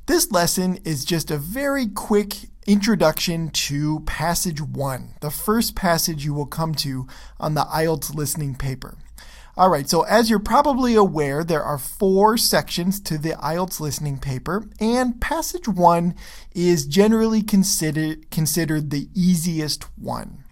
This lesson is just a very quick introduction to passage 1, the first passage you will come to on the IELTS listening paper. All right, so as you're probably aware, there are 4 sections to the IELTS listening paper, and passage 1 is generally considered the easiest one.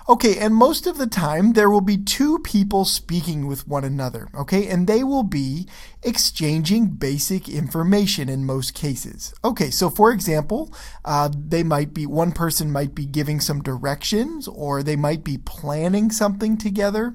Okay, and most of the time there will be 2 people speaking with one another, okay, and they will be exchanging basic information in most cases. Okay, so for example, one person might be giving some directions, or they might be planning something together.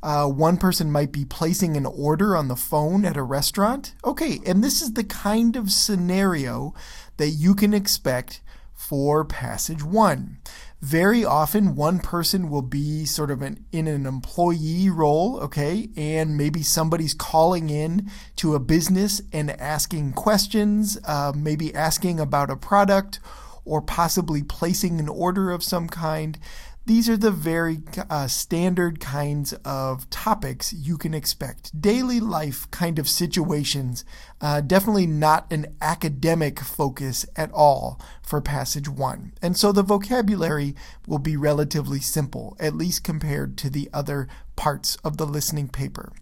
One person might be placing an order on the phone at a restaurant. Okay, and this is the kind of scenario that you can expect for passage 1. Very often, one person will be sort of in an employee role, okay, and maybe somebody's calling in to a business and asking questions, maybe asking about a product, or possibly placing an order of some kind. These are the very standard kinds of topics you can expect. Daily life kind of situations, definitely not an academic focus at all for passage 1. And so the vocabulary will be relatively simple, at least compared to the other parts of the listening paper.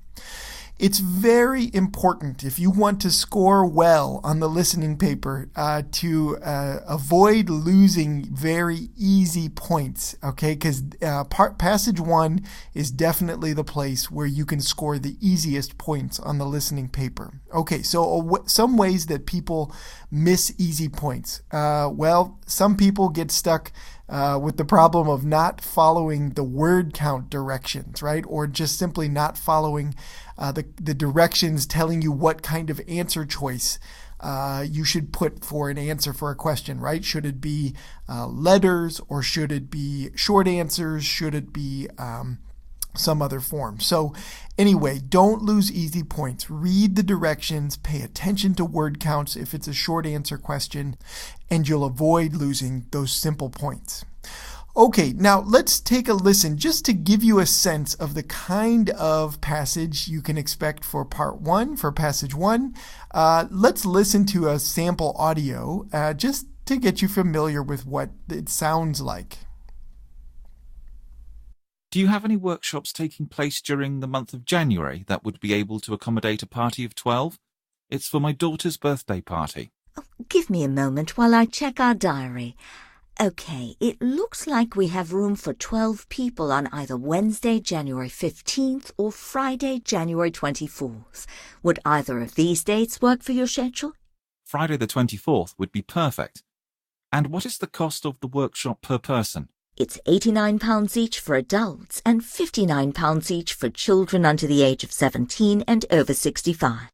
It's very important, if you want to score well on the listening paper, to avoid losing very easy points, okay? Because passage 1 is definitely the place where you can score the easiest points on the listening paper. Okay, so some ways that people miss easy points. Well, some people get stuck with the problem of not following the word count directions, right? Or just simply not following the directions telling you what kind of answer choice you should put for an answer for a question, right? Should it be letters, or should it be short answers? Should it be some other form? So anyway, don't lose easy points. Read the directions, pay attention to word counts if it's a short answer question, and you'll avoid losing those simple points. Okay, now let's take a listen just to give you a sense of the kind of passage you can expect for part 1, for passage 1. Let's listen to a sample audio just to get you familiar with what it sounds like. Do you have any workshops taking place during the month of January that would be able to accommodate a party of 12? It's for my daughter's birthday party. Oh, give me a moment while I check our diary. Okay, it looks like we have room for 12 people on either Wednesday, January 15th or Friday, January 24th. Would either of these dates work for your schedule? Friday the 24th would be perfect. And what is the cost of the workshop per person? It's £89 each for adults and £59 each for children under the age of 17 and over 65.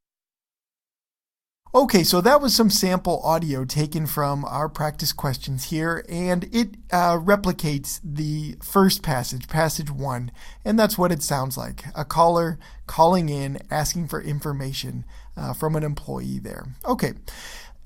Okay, so that was some sample audio taken from our practice questions here, and it replicates the first passage, passage 1, and that's what it sounds like. A caller calling in, asking for information from an employee there. Okay.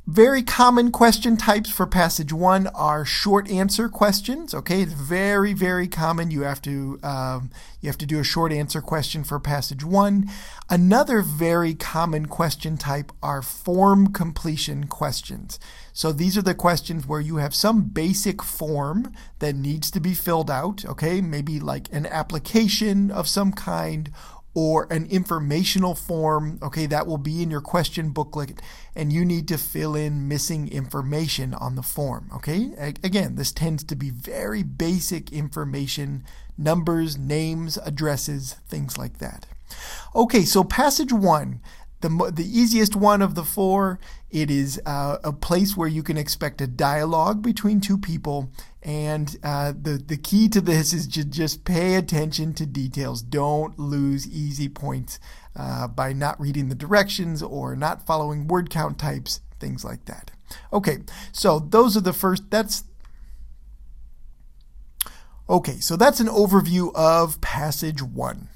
Very common question types for passage 1 are short answer questions. Okay, it's very, very common. You have to do a short answer question for passage 1. Another very common question type are form completion questions. So these are the questions where you have some basic form that needs to be filled out. Okay, maybe like an application of some kind, or an informational form, okay, that will be in your question booklet, and you need to fill in missing information on the form, okay? Again, this tends to be very basic information, numbers, names, addresses, things like that. Okay, so passage 1, the easiest one of the 4, it is a place where you can expect a dialogue between 2 people, and the key to this is just pay attention to details. Don't lose easy points by not reading the directions or not following word count types, things like that. Okay, so those are the first, Okay, so that's an overview of passage 1.